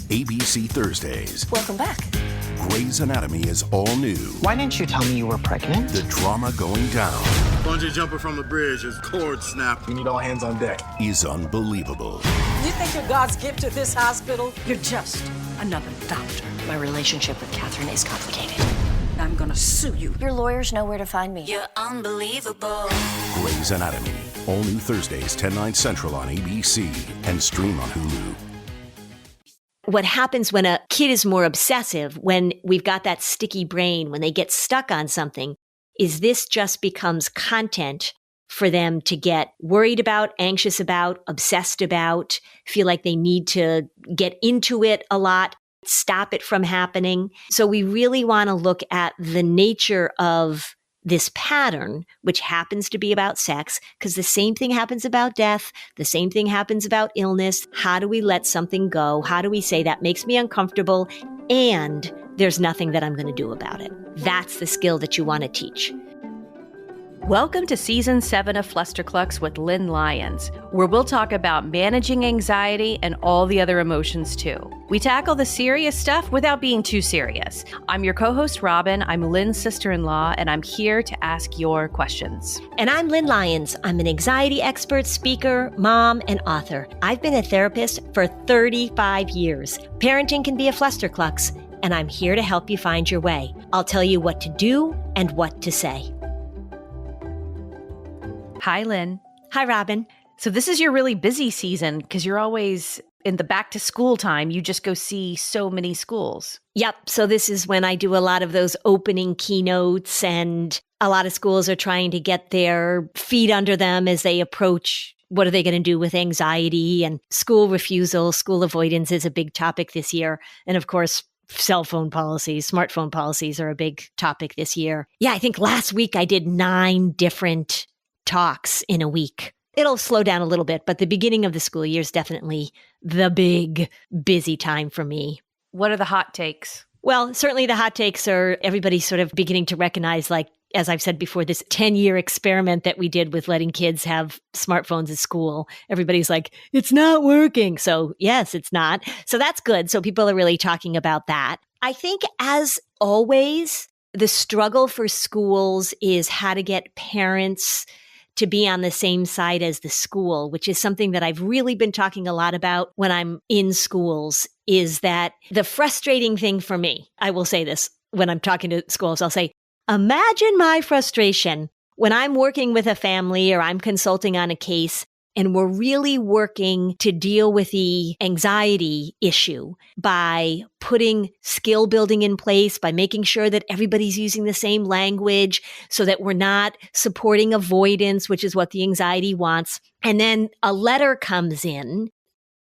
ABC Thursdays. Welcome back. Grey's Anatomy is all new. Why didn't you tell me you were pregnant? The drama going down Bungee jumping from a bridge, his cord snapped. We need all hands on deck. is unbelievable. You think you're God's gift to this hospital? You're just another doctor. My relationship with Catherine is complicated. I'm gonna sue you. Your lawyers know where to find me. You're unbelievable. Grey's Anatomy. All new Thursdays, 10, 9 Central on ABC and stream on Hulu. What happens when a kid is more obsessive, when we've got that sticky brain, when they get stuck on something, is this just becomes content for them to get worried about, anxious about, obsessed about, feel like they need to get into it a lot, stop it from happening. So we really want to look at the nature of this pattern, which happens to be about sex, because the same thing happens about death. The same thing happens about illness. How do we let something go? How do we say that makes me uncomfortable and there's nothing that I'm going to do about it? That's the skill that you want to teach. Welcome to Season 7 of Flusterclux with Lynn Lyons, where we'll talk about managing anxiety and all the other emotions too. We tackle the serious stuff without being too serious. I'm your co-host, Robin. I'm Lynn's sister-in-law, and I'm here to ask your questions. And I'm Lynn Lyons. I'm an anxiety expert, speaker, mom, and author. I've been a therapist for 35 years. Parenting can be a flusterclux, and I'm here to help you find your way. I'll tell you what to do and what to say. Hi, Lynn. Hi, Robin. So this is your really busy season because you're always in the back to school time. You just go see so many schools. Yep. So this is when I do a lot of those opening keynotes, and a lot of schools are trying to get their feet under them as they approach what are they going to do with anxiety, and school refusal, school avoidance is a big topic this year. And of course, cell phone policies, smartphone policies are a big topic this year. Yeah, I think last week I did 9 different talks in a week. It'll slow down a little bit, but the beginning of the school year is definitely the big, busy time for me. What are the hot takes? Well, certainly the hot takes are everybody's sort of beginning to recognize, like, as I've said before, this 10-year experiment that we did with letting kids have smartphones at school. Everybody's like, it's not working. So yes, it's not. So that's good. So people are really talking about that. I think, as always, the struggle for schools is how to get parents to be on the same side as the school, which is something that I've really been talking a lot about when I'm in schools, is that the frustrating thing for me, I will say this when I'm talking to schools, I'll say, imagine my frustration when I'm working with a family or I'm consulting on a case and we're really working to deal with the anxiety issue by putting skill building in place, by making sure that everybody's using the same language so that we're not supporting avoidance, which is what the anxiety wants. And then a letter comes in.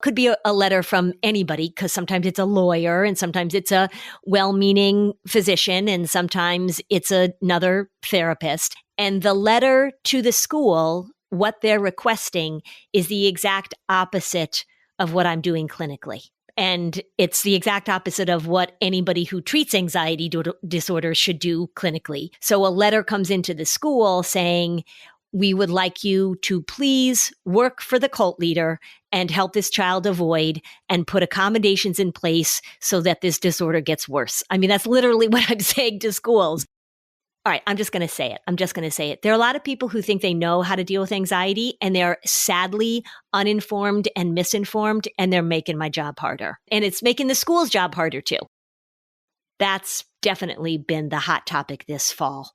Could be a letter from anybody, because sometimes it's a lawyer and sometimes it's a well-meaning physician and sometimes it's another therapist. And the letter to the school, what they're requesting, is the exact opposite of what I'm doing clinically. And it's the exact opposite of what anybody who treats anxiety disorders should do clinically. So a letter comes into the school saying, we would like you to please work for the cult leader and help this child avoid and put accommodations in place so that this disorder gets worse. I mean, that's literally what I'm saying to schools. All right, I'm just going to say it. There are a lot of people who think they know how to deal with anxiety, and they're sadly uninformed and misinformed, and they're making my job harder. And it's making the school's job harder too. That's definitely been the hot topic this fall.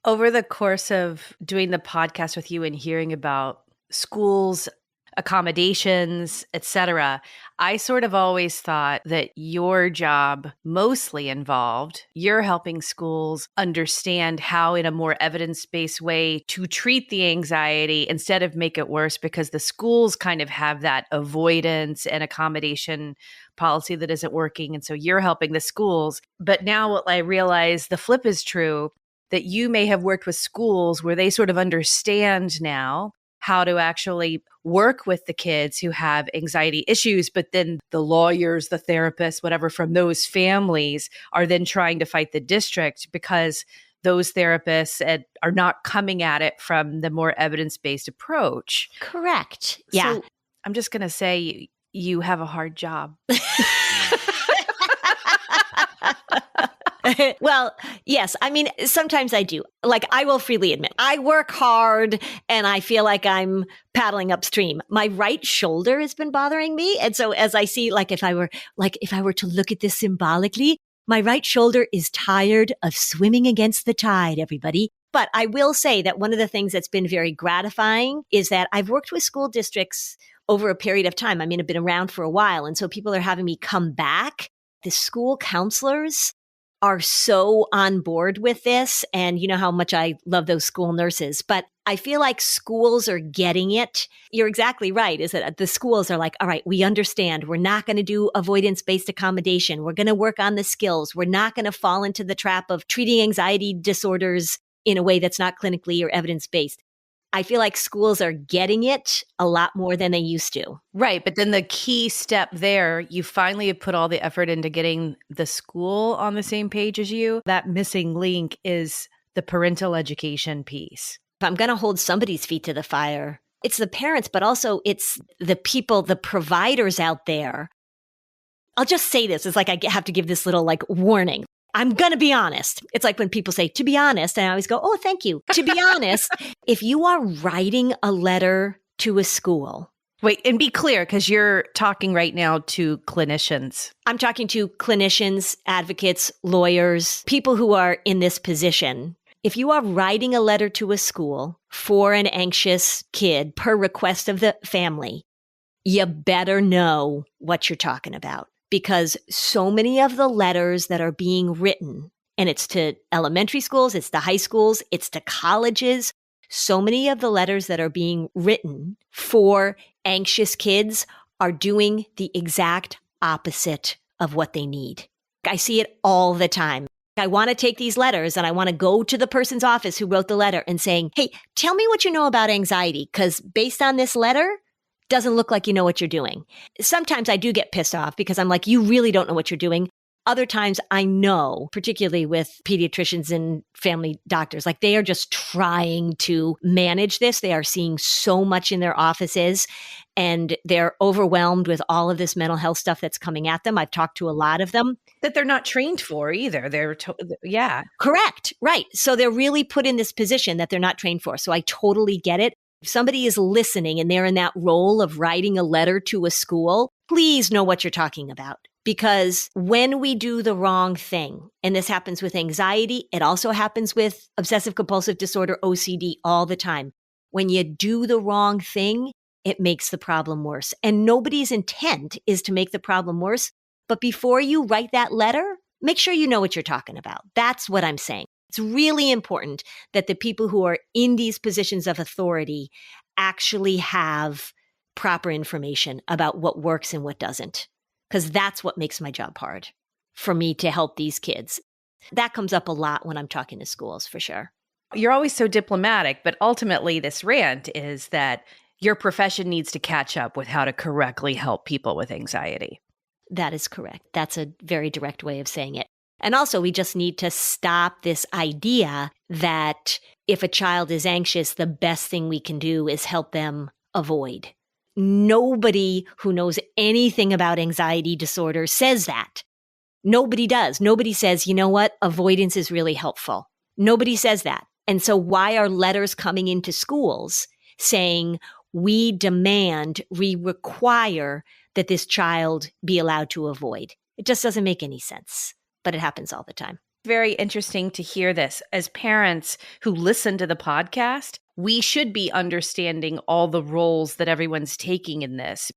Over the course of doing the podcast with you and hearing about schools, accommodations, etc., I sort of always thought that your job mostly involved you're helping schools understand how, in a more evidence-based way, to treat the anxiety instead of make it worse, because the schools kind of have that avoidance and accommodation policy that isn't working. And so you're helping the schools. But now what I realize, the flip is true, that you may have worked with schools where they sort of understand now how to actually work with the kids who have anxiety issues, but then the lawyers, the therapists, whatever, from those families are then trying to fight the district because those therapists are not coming at it from the more evidence-based approach. Correct. Yeah. So I'm just going to say you have a hard job. Well, yes. I mean, sometimes I do. Like, I will freely admit, I work hard and I feel like I'm paddling upstream. My right shoulder has been bothering me. And so as I see, if I were to look at this symbolically, my right shoulder is tired of swimming against the tide, everybody. But I will say that one of the things that's been very gratifying is that I've worked with school districts over a period of time. I mean, I've been around for a while. And so people are having me come back. The school counselors are so on board with this. And you know how much I love those school nurses, but I feel like schools are getting it. You're exactly right. Is that the schools are like, all right, we understand. We're not going to do avoidance-based accommodation. We're going to work on the skills. We're not going to fall into the trap of treating anxiety disorders in a way that's not clinically or evidence-based. I feel like schools are getting it a lot more than they used to. Right. But then the key step there, you finally have put all the effort into getting the school on the same page as you. That missing link is the parental education piece. If I'm going to hold somebody's feet to the fire, it's the parents, but also it's the people, the providers out there. I'll just say this. It's like I have to give this little warning. I'm going to be honest. It's like when people say, to be honest, and I always go, oh, thank you. To be honest, if you are writing a letter to a school. Wait, and be clear, because you're talking right now to clinicians. I'm talking to clinicians, advocates, lawyers, people who are in this position. If you are writing a letter to a school for an anxious kid per request of the family, you better know what you're talking about. Because so many of the letters that are being written, and it's to elementary schools, it's to high schools, it's to colleges, so many of the letters that are being written for anxious kids are doing the exact opposite of what they need. I see it all the time. I want to take these letters and I want to go to the person's office who wrote the letter and saying, hey, tell me what you know about anxiety, because based on this letter, doesn't look like you know what you're doing. Sometimes I do get pissed off because I'm like, you really don't know what you're doing. Other times I know, particularly with pediatricians and family doctors, they are just trying to manage this. They are seeing so much in their offices and they're overwhelmed with all of this mental health stuff that's coming at them. I've talked to a lot of them. That they're not trained for either. Yeah. Correct. Right. So they're really put in this position that they're not trained for. So I totally get it. If somebody is listening and they're in that role of writing a letter to a school, please know what you're talking about. Because when we do the wrong thing, and this happens with anxiety, it also happens with obsessive compulsive disorder, OCD, all the time. When you do the wrong thing, it makes the problem worse. And nobody's intent is to make the problem worse. But before you write that letter, make sure you know what you're talking about. That's what I'm saying. It's really important that the people who are in these positions of authority actually have proper information about what works and what doesn't, because that's what makes my job hard for me to help these kids. That comes up a lot when I'm talking to schools, for sure. You're always so diplomatic, but ultimately this rant is that your profession needs to catch up with how to correctly help people with anxiety. That is correct. That's a very direct way of saying it. And also, we just need to stop this idea that if a child is anxious, the best thing we can do is help them avoid. Nobody who knows anything about anxiety disorder says that. Nobody does. Nobody says, you know what, avoidance is really helpful. Nobody says that. And so why are letters coming into schools saying, we demand, we require that this child be allowed to avoid? It just doesn't make any sense. But it happens all the time. Very interesting to hear this. As parents who listen to the podcast, we should be understanding all the roles that everyone's taking in this.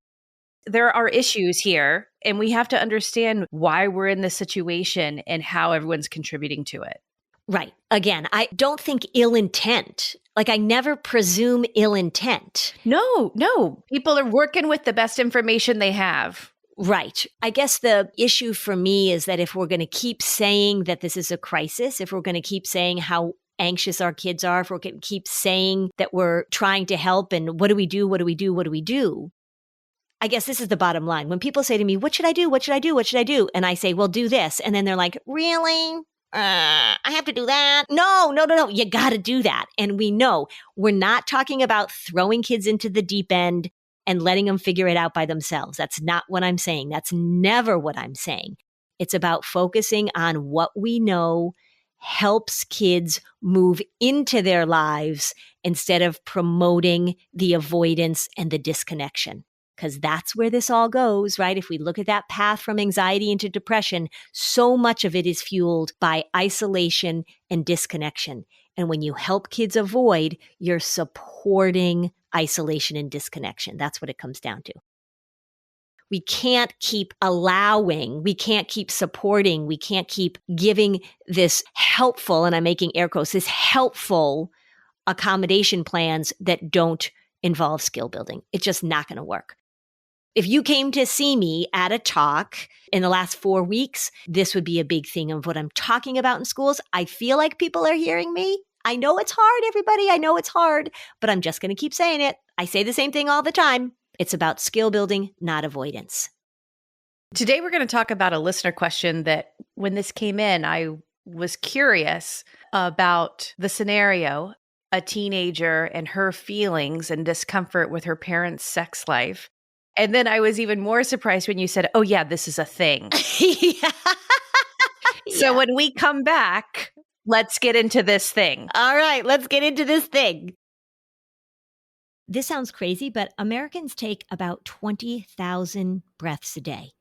There are issues here, and we have to understand why we're in this situation and how everyone's contributing to it. Right. Again, I don't think ill intent. I never presume ill intent. No. People are working with the best information they have. Right. I guess the issue for me is that if we're going to keep saying that this is a crisis, if we're going to keep saying how anxious our kids are, if we're going to keep saying that we're trying to help and what do we do? I guess this is the bottom line. When people say to me, what should I do? What should I do? What should I do? And I say, well, do this. And then they're like, really? I have to do that? No. You got to do that. And we know we're not talking about throwing kids into the deep end. and letting them figure it out by themselves. That's not what I'm saying. That's never what I'm saying. It's about focusing on what we know helps kids move into their lives instead of promoting the avoidance and the disconnection. Because that's where this all goes, right? If we look at that path from anxiety into depression, so much of it is fueled by isolation and disconnection. And when you help kids avoid, you're supporting isolation and disconnection. That's what it comes down to. We can't keep allowing, we can't keep supporting, we can't keep giving this helpful, and I'm making air quotes, this helpful accommodation plans that don't involve skill building. It's just not going to work. If you came to see me at a talk in the last 4 weeks, this would be a big thing of what I'm talking about in schools. I feel like people are hearing me. I know it's hard, everybody. I know it's hard, but I'm just going to keep saying it. I say the same thing all the time. It's about skill building, not avoidance. Today, we're going to talk about a listener question that when this came in, I was curious about the scenario, a teenager and her feelings and discomfort with her parents' sex life. And then I was even more surprised when you said, oh, yeah, this is a thing. Yeah. So when we come back, let's get into this thing. All right, let's get into this thing. This sounds crazy, but Americans take about 20,000 breaths a day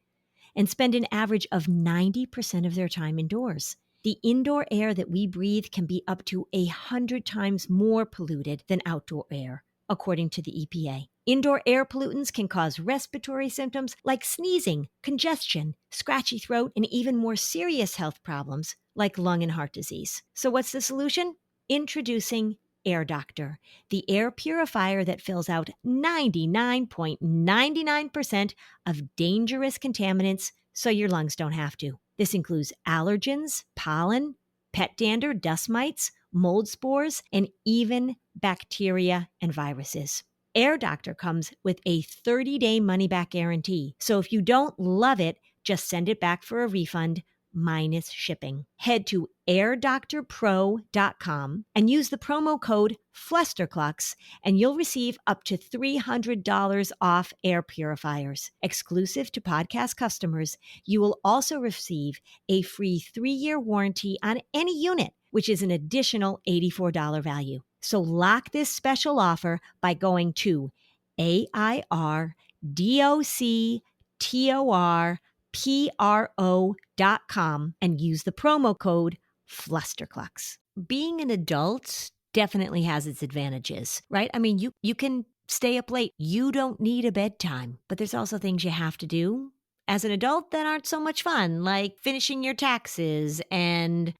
and spend an average of 90% of their time indoors. The indoor air that we breathe can be up to 100 times more polluted than outdoor air, according to the EPA. Indoor air pollutants can cause respiratory symptoms like sneezing, congestion, scratchy throat, and even more serious health problems like lung and heart disease. So what's the solution? Introducing Air Doctor, the air purifier that fills out 99.99% of dangerous contaminants so your lungs don't have to. This includes allergens, pollen, pet dander, dust mites, mold spores, and even bacteria and viruses. Air Doctor comes with a 30-day money-back guarantee. So if you don't love it, just send it back for a refund minus shipping. Head to airdoctorpro.com and use the promo code Flusterclux, and you'll receive up to $300 off air purifiers. Exclusive to podcast customers, you will also receive a free 3-year warranty on any unit, which is an additional $84 value. So lock this special offer by going to AIRDOCTORPRO.com and use the promo code Flusterclux. Being an adult definitely has its advantages, right? I mean, you can stay up late. You don't need a bedtime, but there's also things you have to do as an adult that aren't so much fun, like finishing your taxes and,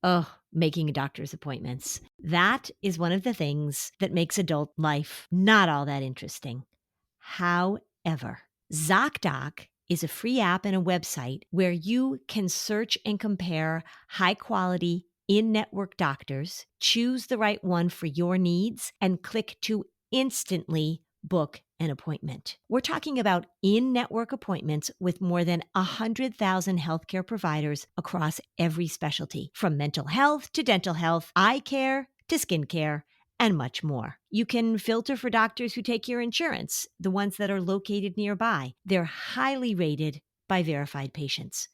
making doctor's appointments. That is one of the things that makes adult life not all that interesting. However, ZocDoc is a free app and a website where you can search and compare high-quality in-network doctors, choose the right one for your needs, and click to instantly book an appointment. We're talking about in-network appointments with more than 100,000 healthcare providers across every specialty, from mental health to dental health, eye care to skin care, and much more. You can filter for doctors who take your insurance, the ones that are located nearby. They're highly rated by verified patients.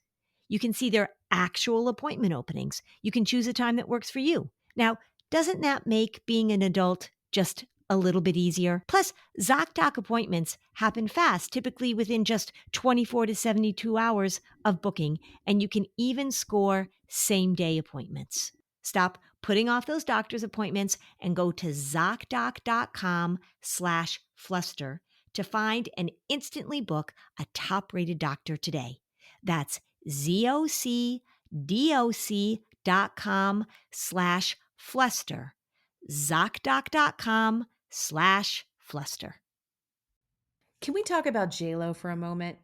You can see their actual appointment openings. You can choose a time that works for you. Now, doesn't that make being an adult just a little bit easier? Plus, ZocDoc appointments happen fast, typically within just 24 to 72 hours of booking, and you can even score same-day appointments. Stop putting off those doctor's appointments and go to ZocDoc.com/fluster to find and instantly book a top-rated doctor today. That's ZocDoc.com/fluster. ZocDoc.com/fluster. Can we talk about JLo for a moment?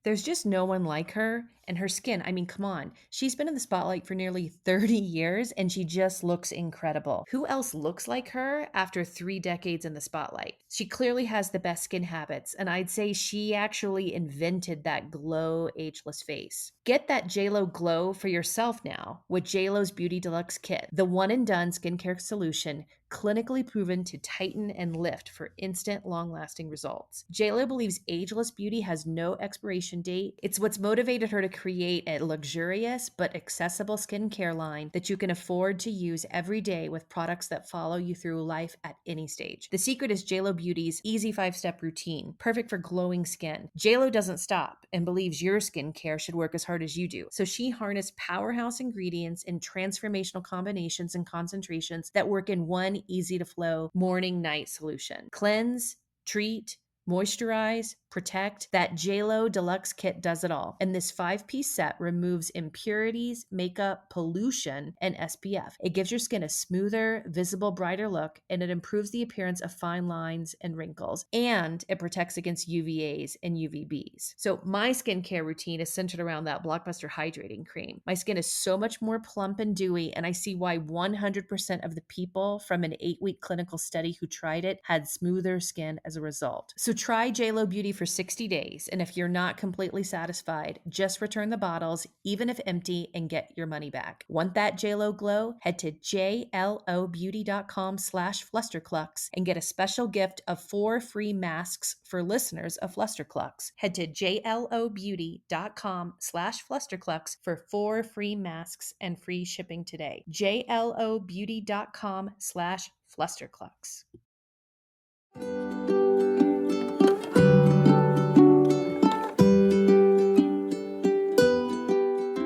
There's just no one like her, and her skin. I mean, come on. She's been in the spotlight for nearly 30 years, and she just looks incredible. Who else looks like her after 3 decades in the spotlight? She clearly has the best skin habits, and I'd say she actually invented that glow, ageless face. Get that JLo glow for yourself now with JLo's Beauty Deluxe Kit, the one-and-done skincare solution clinically proven to tighten and lift for instant, long-lasting results. JLo believes ageless beauty has no expiration date. It's what's motivated her to create a luxurious but accessible skincare line that you can afford to use every day with products that follow you through life at any stage. The secret is JLo Beauty's easy 5-step routine, perfect for glowing skin. JLo doesn't stop and believes your skincare should work as hard as you do. So she harnessed powerhouse ingredients in transformational combinations and concentrations that work in one easy-to-flow morning-night solution. Cleanse, treat, moisturize, protect. That JLo Deluxe Kit does it all. And this 5-piece set removes impurities, makeup, pollution, and SPF. It gives your skin a smoother, visible, brighter look, and it improves the appearance of fine lines and wrinkles. And it protects against UVAs and UVBs. So my skincare routine is centered around that Blockbuster Hydrating Cream. My skin is so much more plump and dewy, and I see why 100% of the people from an 8-week clinical study who tried it had smoother skin as a result. So try JLo Beauty for 60 days, and if you're not completely satisfied, just return the bottles, even if empty, and get your money back. Want that JLo glow? Head to jlobeauty.com/Flusterclux and get a special gift of 4 free masks for listeners of Flusterclux. Head to jlobeauty.com/Flusterclux for 4 free masks and free shipping today. jlobeauty.com/Flusterclux.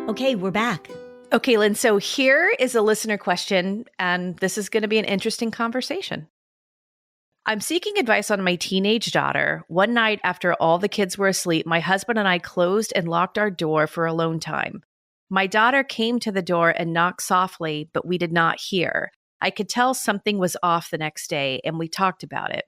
Okay, we're back. Okay, Lynn, so here is a listener question, and this is going to be an interesting conversation. I'm seeking advice on my teenage daughter. One night after all the kids were asleep, my husband and I closed and locked our door for alone time. My daughter came to the door and knocked softly, but we did not hear. I could tell something was off the next day, and we talked about it.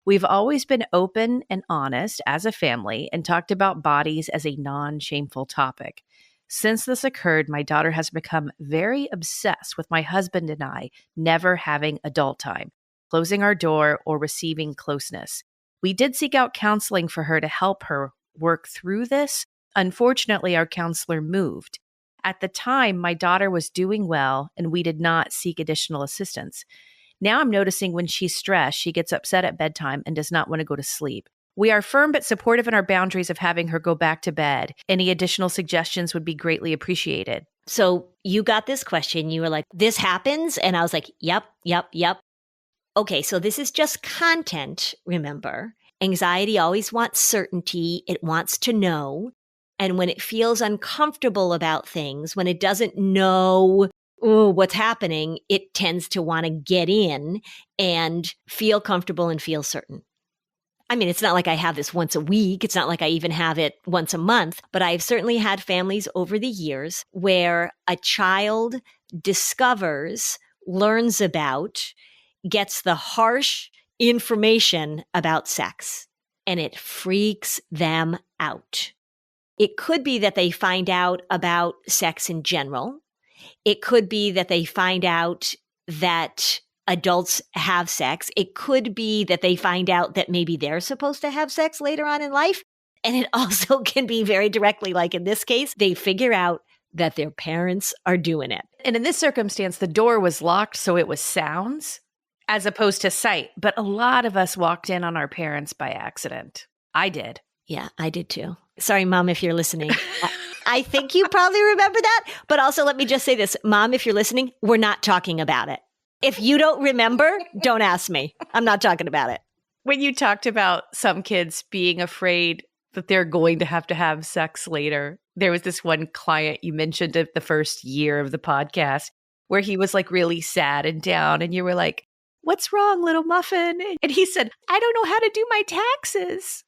We've always been open and honest as a family and talked about bodies as a non-shameful topic. Since this occurred, my daughter has become very obsessed with my husband and I never having adult time, closing our door, or receiving closeness. We did seek out counseling for her to help her work through this. Unfortunately, our counselor moved. At the time, my daughter was doing well, and we did not seek additional assistance. Now I'm noticing when she's stressed, she gets upset at bedtime and does not want to go to sleep. We are firm but supportive in our boundaries of having her go back to bed. Any additional suggestions would be greatly appreciated. So you got this question. You were like, this happens? And I was like, yep. Okay, so this is just content, remember. Anxiety always wants certainty. It wants to know. And when it feels uncomfortable about things, when it doesn't know what's happening, it tends to want to get in and feel comfortable and feel certain. I mean, it's not like I have this once a week. It's not like I even have it once a month, but I've certainly had families over the years where a child discovers, learns about, gets the harsh information about sex, and it freaks them out. It could be that they find out about sex in general. It could be that they find out that adults have sex. It could be that they find out that maybe they're supposed to have sex later on in life. And it also can be very directly, like in this case, they figure out that their parents are doing it. And in this circumstance, the door was locked, so it was sounds as opposed to sight. But a lot of us walked in on our parents by accident. I did. Yeah, I did too. Sorry, Mom, if you're listening. I think you probably remember that. But also, let me just say this. Mom, if you're listening, we're not talking about it. If you don't remember, don't ask me. I'm not talking about it. When you talked about some kids being afraid that they're going to have sex later, there was this one client you mentioned at the first year of the podcast where he was like really sad and down. And you were like, "What's wrong, little muffin?" And he said, "I don't know how to do my taxes."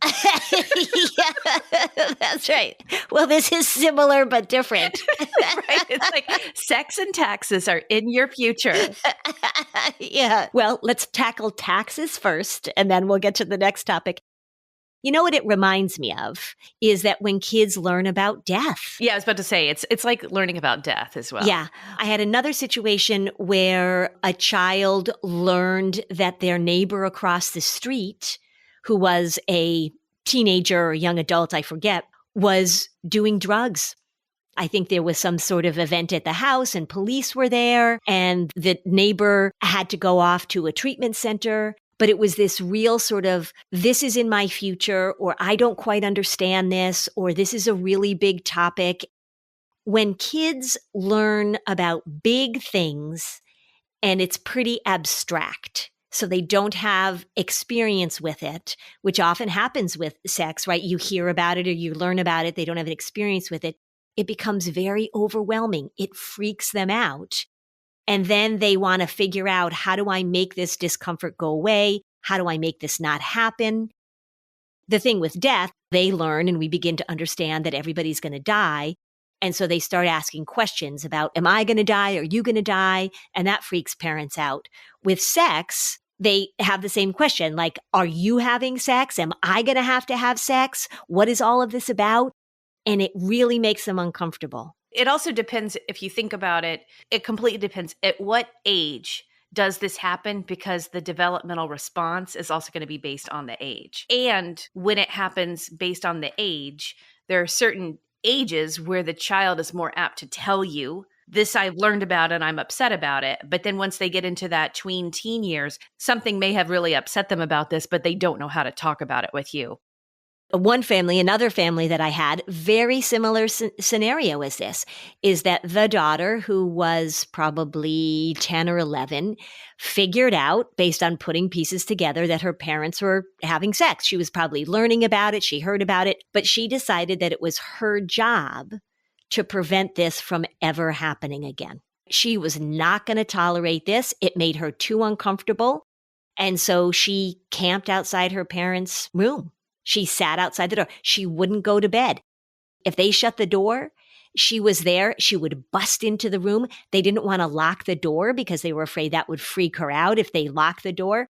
Yeah, that's right. Well, this is similar but different. Right? It's like sex and taxes are in your future. Yeah. Well, let's tackle taxes first, and then we'll get to the next topic. You know what it reminds me of is that when kids learn about death. Yeah, I was about to say, it's like learning about death as well. Yeah. I had another situation where a child learned that their neighbor across the street, who was a teenager or young adult, I forget, was doing drugs. I think there was some sort of event at the house and police were there and the neighbor had to go off to a treatment center. But it was this real sort of, this is in my future, or I don't quite understand this, or this is a really big topic. When kids learn about big things and it's pretty abstract, so they don't have experience with it, which often happens with sex, right? You hear about it or you learn about it. They don't have an experience with it. It becomes very overwhelming. It freaks them out. And then they want to figure out, how do I make this discomfort go away? How do I make this not happen? The thing with death, they learn and we begin to understand that everybody's going to die. And so they start asking questions about, am I going to die? Are you going to die? And that freaks parents out. With sex, they have the same question, like, are you having sex? Am I going to have sex? What is all of this about? And it really makes them uncomfortable. It also depends, if you think about it, it completely depends at what age does this happen, because the developmental response is also going to be based on the age. And when it happens based on the age, there are certain ages where the child is more apt to tell you, this I've learned about and I'm upset about it. But then once they get into that tween teen years, something may have really upset them about this, but they don't know how to talk about it with you. Another family that I had, very similar scenario as this, is that the daughter, who was probably 10 or 11, figured out, based on putting pieces together, that her parents were having sex. She was probably learning about it. She heard about it, but she decided that it was her job to prevent this from ever happening again. She was not going to tolerate this. It made her too uncomfortable. And so she camped outside her parents' room. She sat outside the door. She wouldn't go to bed. If they shut the door, she was there. She would bust into the room. They didn't want to lock the door because they were afraid that would freak her out if they locked the door.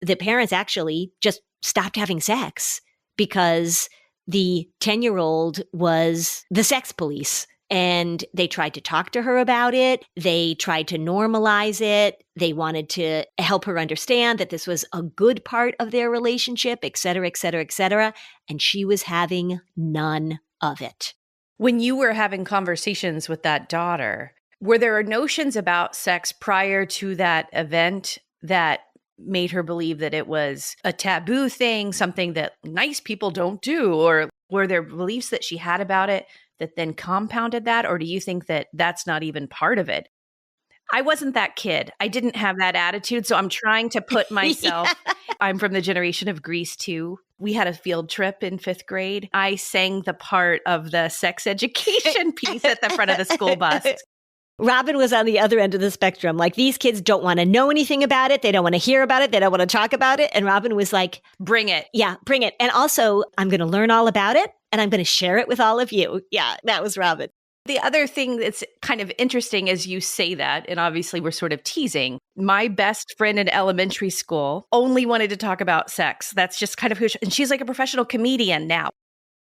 The parents actually just stopped having sex because the 10-year-old was the sex police. And they tried to talk to her about it. They tried to normalize it. They wanted to help her understand that this was a good part of their relationship, et cetera, et cetera, et cetera. And she was having none of it. When you were having conversations with that daughter, were there notions about sex prior to that event that made her believe that it was a taboo thing, something that nice people don't do? Or were there beliefs that she had about it that then compounded that? Or do you think that that's not even part of it? I wasn't that kid. I didn't have that attitude. So I'm trying to put myself, I'm from the generation of Grease too. We had a field trip in 5th grade. I sang the part of the sex education piece at the front of the school bus. Robin was on the other end of the spectrum. Like, these kids don't want to know anything about it. They don't want to hear about it. They don't want to talk about it. And Robin was like, bring it. Yeah, bring it. And also, I'm going to learn all about it and I'm going to share it with all of you. Yeah, that was Robin. The other thing that's kind of interesting as you say that, and obviously we're sort of teasing, my best friend in elementary school only wanted to talk about sex. That's just kind of who and she's like a professional comedian now.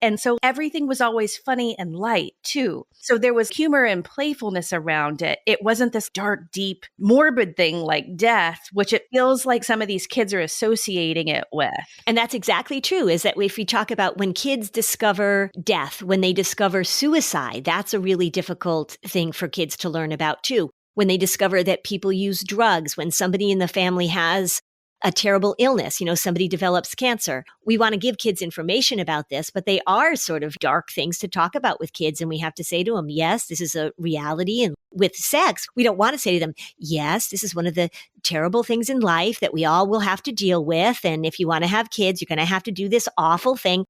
And so everything was always funny and light too. So there was humor and playfulness around it. It wasn't this dark, deep, morbid thing like death, which it feels like some of these kids are associating it with. And that's exactly true, is that if we talk about when kids discover death, when they discover suicide, that's a really difficult thing for kids to learn about too. When they discover that people use drugs, when somebody in the family has a terrible illness, somebody develops cancer. We want to give kids information about this, but they are sort of dark things to talk about with kids. And we have to say to them, yes, this is a reality. And with sex, we don't want to say to them, yes, this is one of the terrible things in life that we all will have to deal with. And if you want to have kids, you're going to have to do this awful thing.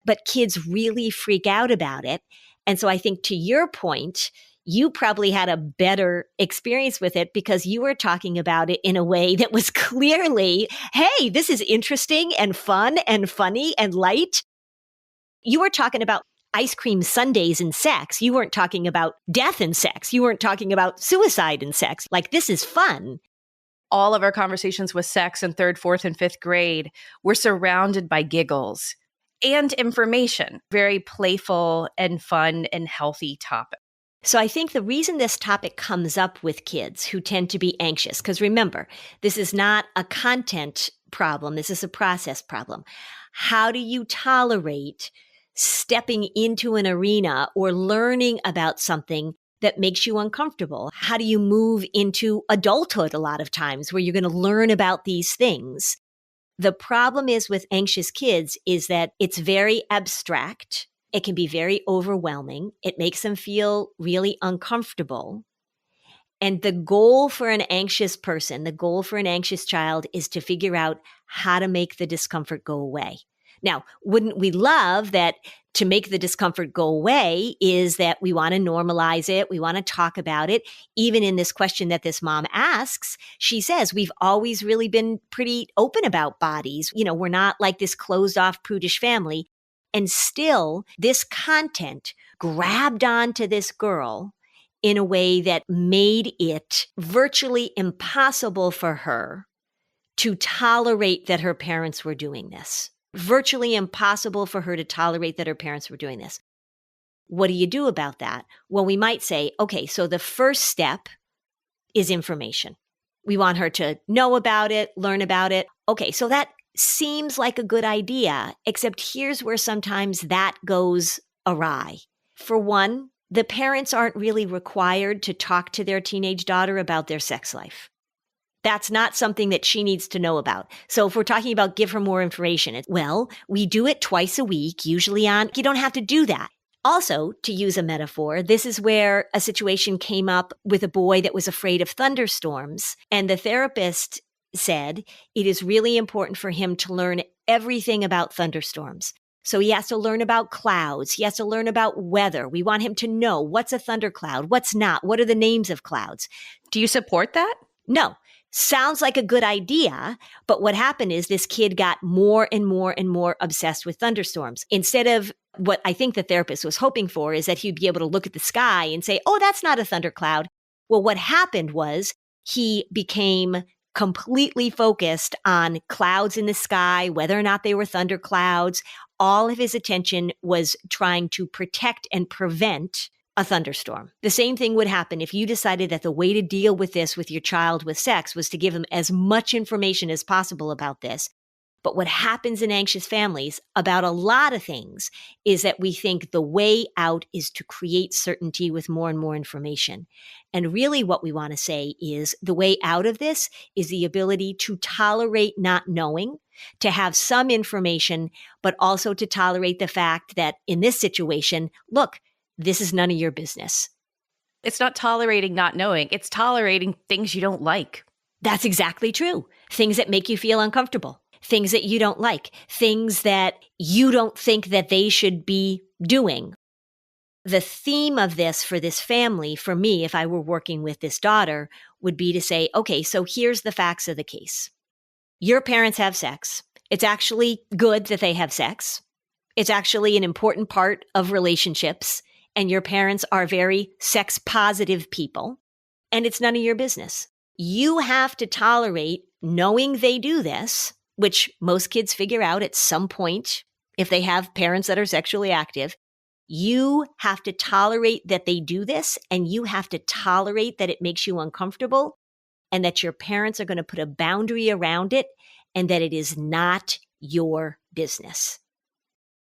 But kids really freak out about it. And so I think, to your point, you probably had a better experience with it because you were talking about it in a way that was clearly, hey, this is interesting and fun and funny and light. You were talking about ice cream sundaes and sex. You weren't talking about death and sex. You weren't talking about suicide and sex. Like, this is fun. All of our conversations with sex in 3rd, 4th, and 5th grade were surrounded by giggles and information, very playful and fun and healthy topic. So I think the reason this topic comes up with kids who tend to be anxious, because remember, this is not a content problem. This is a process problem. How do you tolerate stepping into an arena or learning about something that makes you uncomfortable? How do you move into adulthood a lot of times where you're going to learn about these things? The problem is with anxious kids is that it's very abstract. It can be very overwhelming. It makes them feel really uncomfortable. And the goal for an anxious person, the goal for an anxious child is to figure out how to make the discomfort go away. Now, wouldn't we love that to make the discomfort go away is that we want to normalize it. We want to talk about it. Even in this question that this mom asks, she says, we've always really been pretty open about bodies. You know, we're not like this closed off prudish family. And still, this content grabbed onto this girl in a way that made it virtually impossible for her to tolerate that her parents were doing this. Virtually impossible for her to tolerate that her parents were doing this. What do you do about that? Well, we might say, okay, so the first step is information. We want her to know about it, learn about it. Okay, so that seems like a good idea, except here's where sometimes that goes awry. For one, the parents aren't really required to talk to their teenage daughter about their sex life. That's not something that she needs to know about. So if we're talking about give her more information, well, we do it twice a week, usually you don't have to do that. Also, to use a metaphor, this is where a situation came up with a boy that was afraid of thunderstorms. And the therapist said it is really important for him to learn everything about thunderstorms. So he has to learn about clouds. He has to learn about weather. We want him to know what's a thundercloud, what's not, what are the names of clouds. Do you support that? No. Sounds like a good idea, but what happened is this kid got more and more and more obsessed with thunderstorms. Instead of what I think the therapist was hoping for is that he'd be able to look at the sky and say, oh, that's not a thundercloud. Well, what happened was he became completely focused on clouds in the sky, whether or not they were thunderclouds. All of his attention was trying to protect and prevent a thunderstorm. The same thing would happen if you decided that the way to deal with this with your child with sex was to give them as much information as possible about this. But what happens in anxious families about a lot of things is that we think the way out is to create certainty with more and more information. And really what we want to say is the way out of this is the ability to tolerate not knowing, to have some information, but also to tolerate the fact that in this situation, look, this is none of your business. It's not tolerating not knowing. It's tolerating things you don't like. That's exactly true. Things that make you feel uncomfortable, things that you don't like, things that you don't think that they should be doing. The theme of this for this family, for me, if I were working with this daughter, would be to say, okay, so here's the facts of the case. Your parents have sex. It's actually good that they have sex. It's actually an important part of relationships. And your parents are very sex positive people, and it's none of your business. You have to tolerate knowing they do this, which most kids figure out at some point if they have parents that are sexually active. You have to tolerate that they do this, and you have to tolerate that it makes you uncomfortable, and that your parents are going to put a boundary around it, and that it is not your business.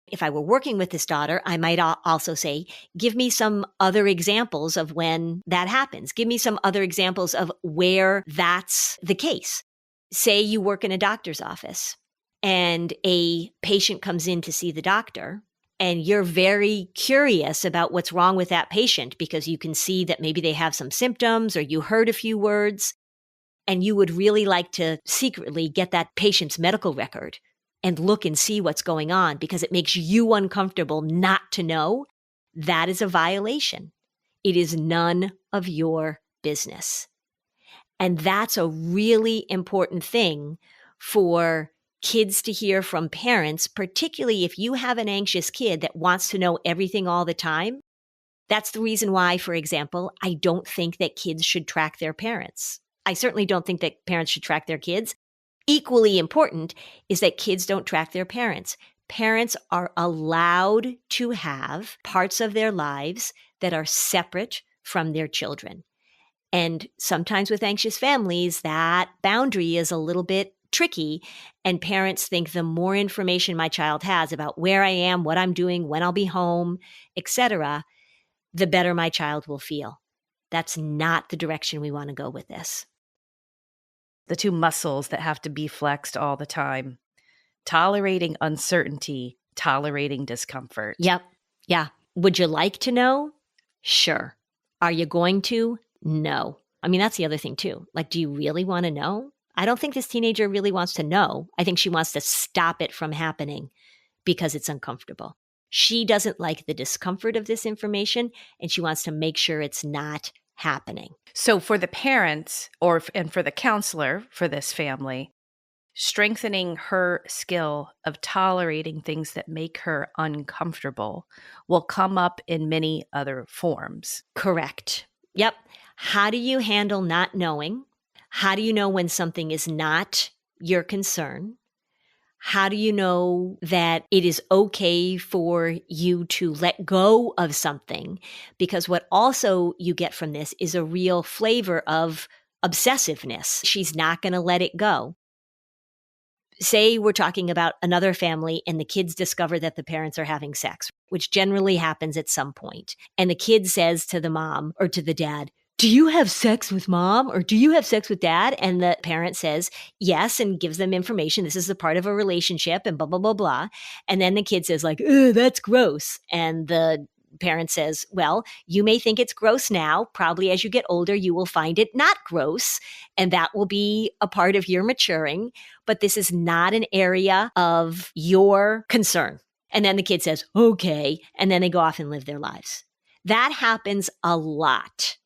If I were working with this daughter, I might also say, give me some other examples of when that happens. Give me some other examples of where that's the case. Say you work in a doctor's office and a patient comes in to see the doctor, and you're very curious about what's wrong with that patient because you can see that maybe they have some symptoms or you heard a few words, and you would really like to secretly get that patient's medical record and look and see what's going on because it makes you uncomfortable not to know. That is a violation. It is none of your business. And that's a really important thing for kids to hear from parents, particularly if you have an anxious kid that wants to know everything all the time. That's the reason why, for example, I don't think that kids should track their parents. I certainly don't think that parents should track their kids. Equally important is that kids don't track their parents. Parents are allowed to have parts of their lives that are separate from their children. And sometimes with anxious families, that boundary is a little bit tricky. And parents think the more information my child has about where I am, what I'm doing, when I'll be home, etc., the better my child will feel. That's not the direction we want to go with this. The two muscles that have to be flexed all the time. Tolerating uncertainty, tolerating discomfort. Yep. Yeah. Would you like to know? Sure. Are you going to? No. I mean, that's the other thing too. Like, do you really want to know? I don't think this teenager really wants to know. I think she wants to stop it from happening because it's uncomfortable. She doesn't like the discomfort of this information, and she wants to make sure it's not happening. So for the parents and for the counselor for this family, strengthening her skill of tolerating things that make her uncomfortable will come up in many other forms. Correct. Yep. How do you handle not knowing? How do you know when something is not your concern? How do you know that it is okay for you to let go of something? Because what also you get from this is a real flavor of obsessiveness. She's not going to let it go. Say we're talking about another family and the kids discover that the parents are having sex, which generally happens at some point. And the kid says to the mom or to the dad, "Do you have sex with mom or do you have sex with dad?" And the parent says yes and gives them information. This is a part of a relationship and blah, blah, blah, blah. And then the kid says like, "Ugh, that's gross." And the parent says, "Well, you may think it's gross now. Probably as you get older, you will find it not gross. And that will be a part of your maturing. But this is not an area of your concern." And then the kid says, "Okay." And then they go off and live their lives. That happens a lot.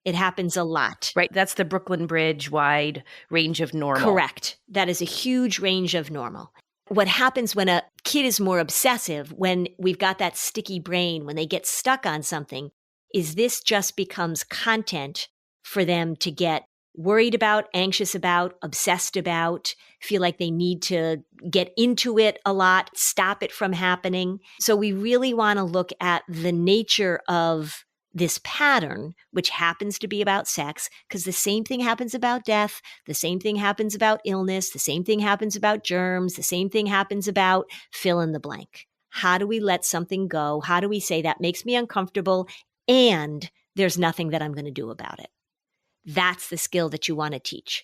It happens a lot. Right. That's the Brooklyn Bridge wide range of normal. Correct. That is a huge range of normal. What happens when a kid is more obsessive, when we've got that sticky brain, when they get stuck on something, is this just becomes content for them to get worried about, anxious about, obsessed about, feel like they need to get into it a lot, stop it from happening. So we really want to look at the nature of this pattern, which happens to be about sex, because the same thing happens about death, the same thing happens about illness, the same thing happens about germs, the same thing happens about fill in the blank. How do we let something go? How do we say that makes me uncomfortable and there's nothing that I'm going to do about it? That's the skill that you want to teach.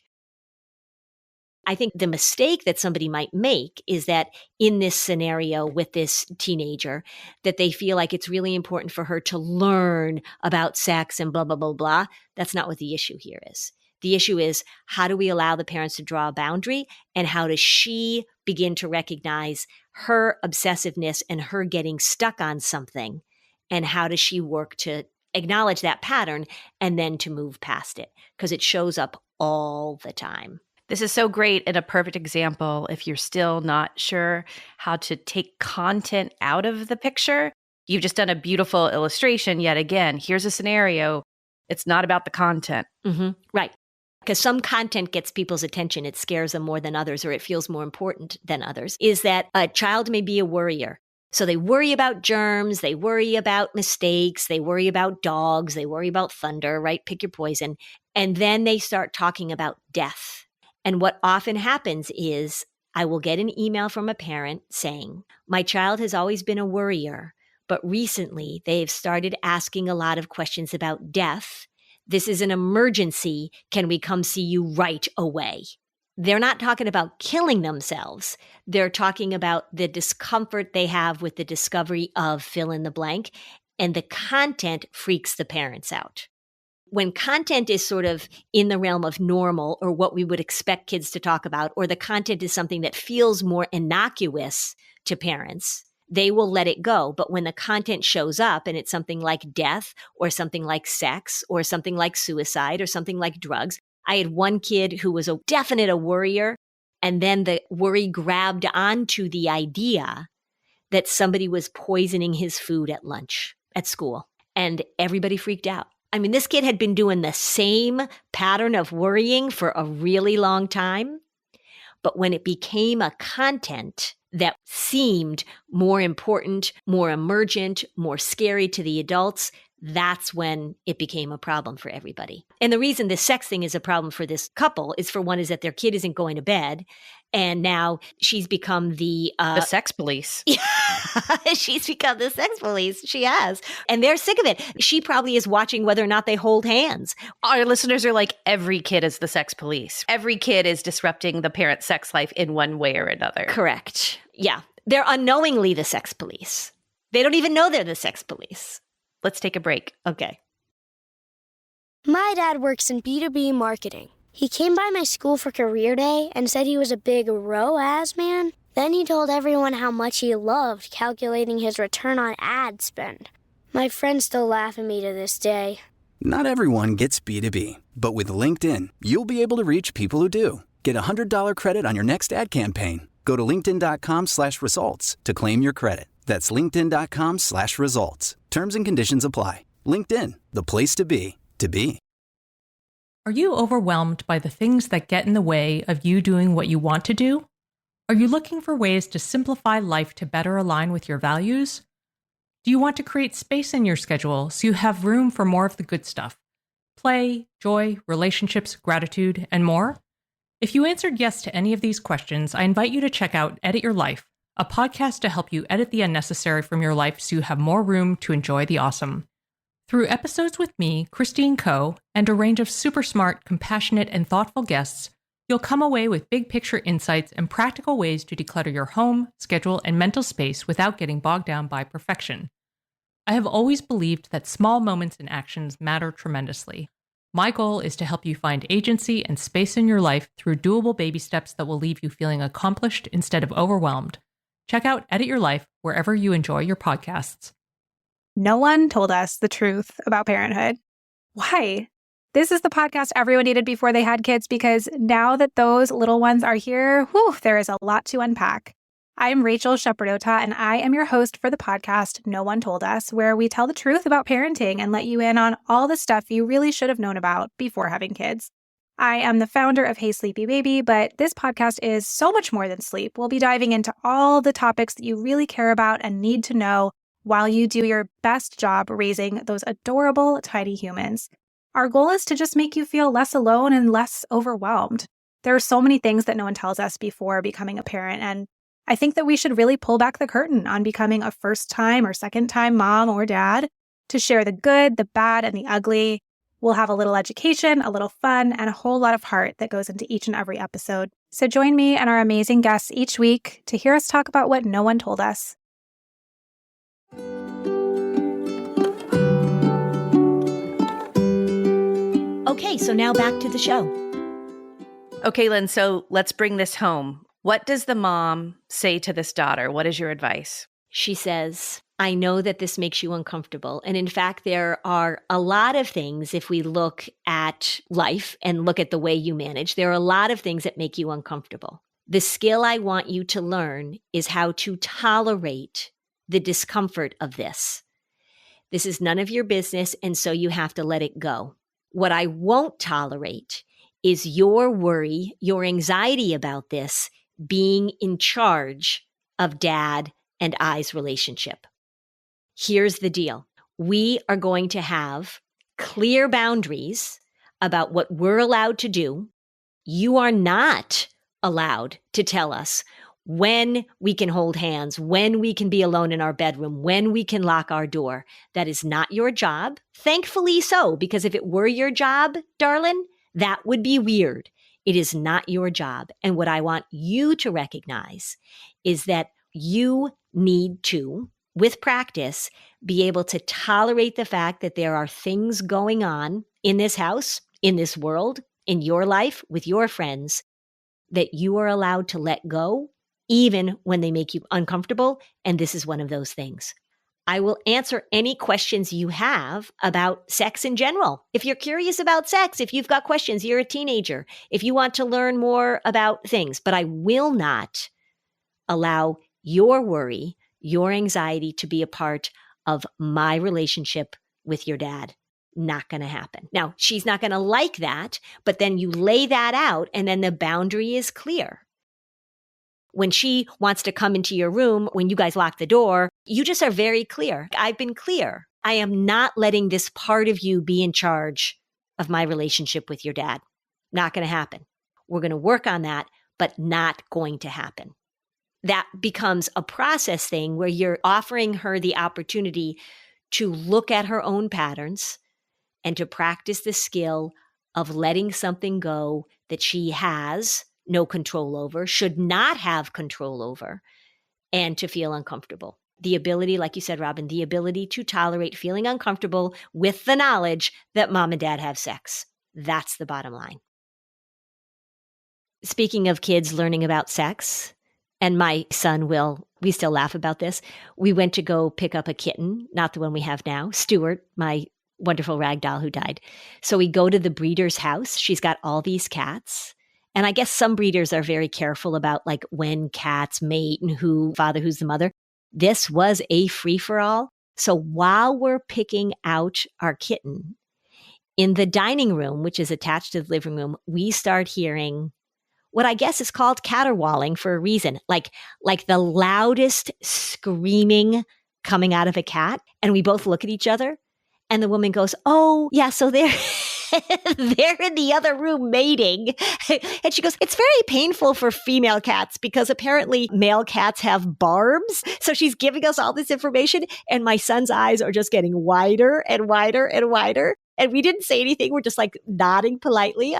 I think the mistake that somebody might make is that in this scenario with this teenager, that they feel like it's really important for her to learn about sex and blah, blah, blah, blah. That's not what the issue here is. The issue is, how do we allow the parents to draw a boundary, and how does she begin to recognize her obsessiveness and her getting stuck on something, and how does she work to acknowledge that pattern and then to move past it, because it shows up all the time. This is so great and a perfect example if you're still not sure how to take content out of the picture. You've just done a beautiful illustration yet again. Here's a scenario. It's not about the content. Mm-hmm. Right. Because some content gets people's attention. It scares them more than others, or it feels more important than others, is that a child may be a worrier. So they worry about germs, they worry about mistakes, they worry about dogs, they worry about thunder, right? Pick your poison. And then they start talking about death. And what often happens is I will get an email from a parent saying, "My child has always been a worrier, but recently they've started asking a lot of questions about death. This is an emergency. Can we come see you right away?" They're not talking about killing themselves. They're talking about the discomfort they have with the discovery of fill in the blank, and the content freaks the parents out. When content is sort of in the realm of normal, or what we would expect kids to talk about, or the content is something that feels more innocuous to parents, they will let it go. But when the content shows up and it's something like death, or something like sex, or something like suicide, or something like drugs. I had one kid who was a definite worrier, and then the worry grabbed onto the idea that somebody was poisoning his food at lunch at school, and everybody freaked out. I mean, this kid had been doing the same pattern of worrying for a really long time, but when it became a content that seemed more important, more emergent, more scary to the adults, That's when it became a problem for everybody. And the reason the sex thing is a problem for this couple is, for one, is that their kid isn't going to bed. And now she's become the sex police. She's become the sex police. She has. And they're sick of it. She probably is watching whether or not they hold hands. Our listeners are like, every kid is the sex police. Every kid is disrupting the parent's sex life in one way or another. Correct. Yeah. They're unknowingly the sex police. They don't even know they're the sex police. Let's take a break. Okay. My dad works in B2B marketing. He came by my school for career day and said he was a big ROAS man. Then he told everyone how much he loved calculating his return on ad spend. My friends still laugh at me to this day. Not everyone gets B2B, but with LinkedIn, you'll be able to reach people who do. Get a $100 credit on your next ad campaign. Go to linkedin.com/results to claim your credit. That's linkedin.com/results. Terms and conditions apply. LinkedIn, the place to be, to be. Are you overwhelmed by the things that get in the way of you doing what you want to do? Are you looking for ways to simplify life to better align with your values? Do you want to create space in your schedule so you have room for more of the good stuff? Play, joy, relationships, gratitude, and more? If you answered yes to any of these questions, I invite you to check out Edit Your Life, a podcast to help you edit the unnecessary from your life so you have more room to enjoy the awesome. Through episodes with me, Christine Coe, and a range of super smart, compassionate, and thoughtful guests, you'll come away with big picture insights and practical ways to declutter your home, schedule, and mental space without getting bogged down by perfection. I have always believed that small moments and actions matter tremendously. My goal is to help you find agency and space in your life through doable baby steps that will leave you feeling accomplished instead of overwhelmed. Check out Edit Your Life wherever you enjoy your podcasts. No one told us the truth about parenthood. Why? This is the podcast everyone needed before they had kids, because now that those little ones are here, there is a lot to unpack. I'm Rachel Shepardota, and I am your host for the podcast No One Told Us, where we tell the truth about parenting and let you in on all the stuff you really should have known about before having kids. I am the founder of Hey Sleepy Baby, but this podcast is so much more than sleep. We'll be diving into all the topics that you really care about and need to know while you do your best job raising those adorable, tiny humans. Our goal is to just make you feel less alone and less overwhelmed. There are so many things that no one tells us before becoming a parent, and I think that we should really pull back the curtain on becoming a first-time or second-time mom or dad to share the good, the bad, and the ugly. We'll have a little education, a little fun, and a whole lot of heart that goes into each and every episode. So join me and our amazing guests each week to hear us talk about what no one told us. Okay, so now back to the show. Okay, Lynn, so let's bring this home. What does the mom say to this daughter? What is your advice? She says, I know that this makes you uncomfortable. And in fact, there are a lot of things, if we look at life and look at the way you manage, there are a lot of things that make you uncomfortable. The skill I want you to learn is how to tolerate the discomfort of this. This is none of your business, and so you have to let it go. What I won't tolerate is your worry, your anxiety about this being in charge of Dad and I's relationship. Here's the deal. We are going to have clear boundaries about what we're allowed to do. You are not allowed to tell us when we can hold hands, when we can be alone in our bedroom, when we can lock our door. That is not your job. Thankfully so, because if it were your job, darling, that would be weird. It is not your job. And what I want you to recognize is that you need to, with practice, be able to tolerate the fact that there are things going on in this house, in this world, in your life, with your friends, that you are allowed to let go, even when they make you uncomfortable. And this is one of those things. I will answer any questions you have about sex in general. If you're curious about sex, if you've got questions, you're a teenager, if you want to learn more about things, but I will not allow your worry, your anxiety to be a part of my relationship with your dad. Not going to happen. Now, she's not going to like that, but then you lay that out and then the boundary is clear. When she wants to come into your room, when you guys lock the door, you just are very clear. I've been clear. I am not letting this part of you be in charge of my relationship with your dad. Not going to happen. We're going to work on that, but not going to happen. That becomes a process thing where you're offering her the opportunity to look at her own patterns and to practice the skill of letting something go that she has no control over, should not have control over, and to feel uncomfortable. The ability, like you said, Robin, the ability to tolerate feeling uncomfortable with the knowledge that mom and dad have sex. That's the bottom line. Speaking of kids learning about sex, and my son Will, we still laugh about this. We went to go pick up a kitten, not the one we have now, Stuart, my wonderful rag doll who died. So we go to the breeder's house. She's got all these cats. And I guess some breeders are very careful about like when cats mate and who's the mother. This was a free-for-all. So while we're picking out our kitten, in the dining room, which is attached to the living room, we start hearing what I guess is called caterwauling for a reason, like the loudest screaming coming out of a cat. And we both look at each other and the woman goes, "Oh, yeah, so they're they're in the other room mating." And she goes, "It's very painful for female cats because apparently male cats have barbs." So she's giving us all this information and my son's eyes are just getting wider and wider and wider. And we didn't say anything. We're just like nodding politely.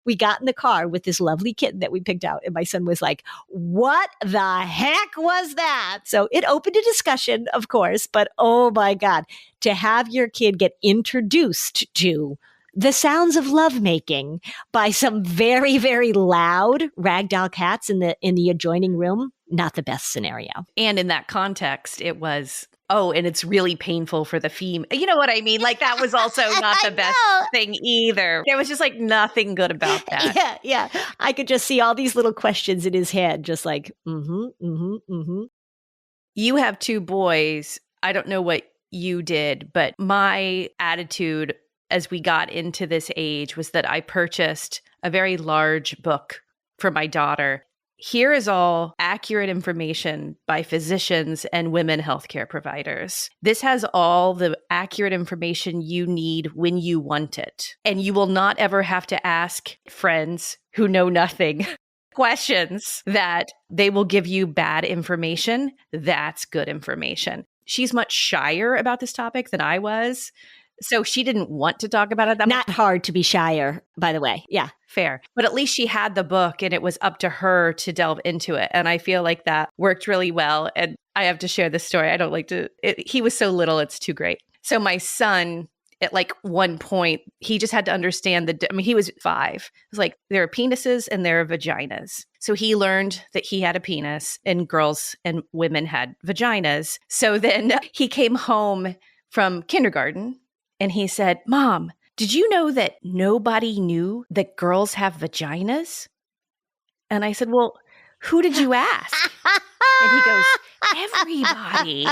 We got in the car with this lovely kitten that we picked out. And my son was like, "What the heck was that?" So it opened a discussion, of course, but oh my God, to have your kid get introduced to the sounds of lovemaking by some very, very loud ragdoll cats in the adjoining room, not the best scenario. And in that context, it was, oh, and it's really painful for the female. You know what I mean? Like that was also not the best thing either. There was just like nothing good about that. Yeah. I could just see all these little questions in his head, just like, You have two boys. I don't know what you did, but my attitude as we got into this age was that I purchased a very large book for my daughter. Here is all accurate information by physicians and women healthcare providers. This has all the accurate information you need when you want it. And you will not ever have to ask friends who know nothing questions that they will give you bad information. That's good information. She's much shyer about this topic than I was. So she didn't want to talk about it that much. Not hard to be shyer, by the way. Yeah. Fair. But at least she had the book and it was up to her to delve into it. And I feel like that worked really well. And I have to share this story. I don't like to, he was so little, it's too great. So my son, at like one point, he just had to understand he was 5. It was like, there are penises and there are vaginas. So he learned that he had a penis and girls and women had vaginas. So then he came home from kindergarten and he said, "Mom, did you know that nobody knew that girls have vaginas?" And I said, "Well, who did you ask?" And he goes, "Everybody."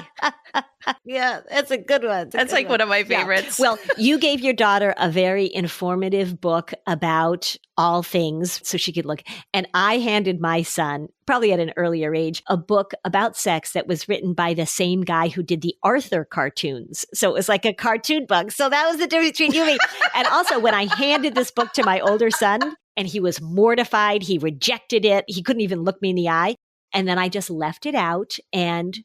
Yeah, that's a good one. That's like one of my favorites. Yeah. Well, you gave your daughter a very informative book about all things so she could look. And I handed my son, probably at an earlier age, a book about sex that was written by the same guy who did the Arthur cartoons. So it was like a cartoon book. So that was the difference between you and me. And also when I handed this book to my older son and he was mortified, he rejected it. He couldn't even look me in the eye. And then I just left it out and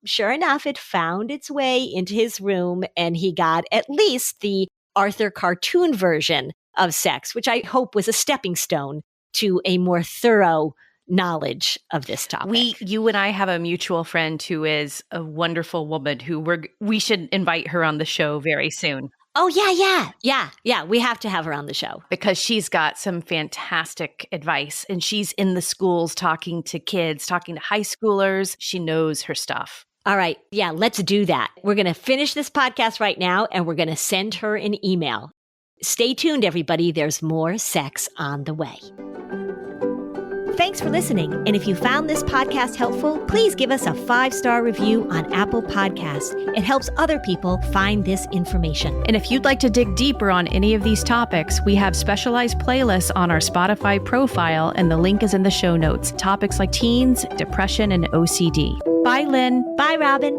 sure enough, it found its way into his room and he got at least the Arthur cartoon version of sex, which I hope was a stepping stone to a more thorough knowledge of this topic. You and I have a mutual friend who is a wonderful woman who we should invite her on the show very soon. Oh, yeah. We have to have her on the show. Because she's got some fantastic advice and she's in the schools talking to kids, talking to high schoolers. She knows her stuff. All right. Yeah, let's do that. We're going to finish this podcast right now and we're going to send her an email. Stay tuned, everybody. There's more sex on the way. Thanks for listening. And if you found this podcast helpful, please give us a 5-star review on Apple Podcasts. It helps other people find this information. And if you'd like to dig deeper on any of these topics, we have specialized playlists on our Spotify profile, and the link is in the show notes. Topics like teens, depression, and OCD. Bye, Lynn. Bye, Robin.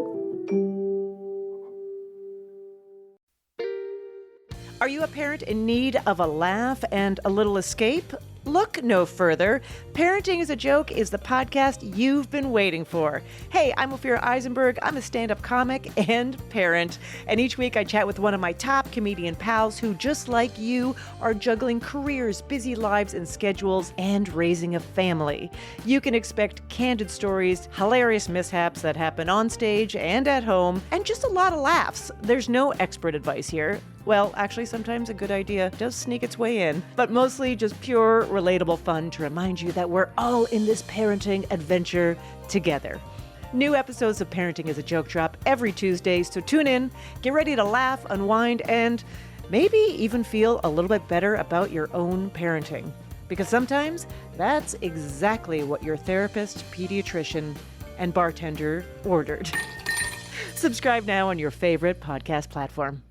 Are you a parent in need of a laugh and a little escape? Look no further. Parenting is a Joke is the podcast you've been waiting for. Hey, I'm Ophira Eisenberg. I'm a stand-up comic and parent. And each week I chat with one of my top comedian pals who, just like you, are juggling careers, busy lives and schedules, and raising a family. You can expect candid stories, hilarious mishaps that happen on stage and at home, and just a lot of laughs. There's no expert advice here. Well, actually, sometimes a good idea does sneak its way in, but mostly just pure, relatable fun to remind you that we're all in this parenting adventure together. New episodes of Parenting is a Joke drop every Tuesday, so tune in, get ready to laugh, unwind, and maybe even feel a little bit better about your own parenting. Because sometimes that's exactly what your therapist, pediatrician, and bartender ordered. Subscribe now on your favorite podcast platform.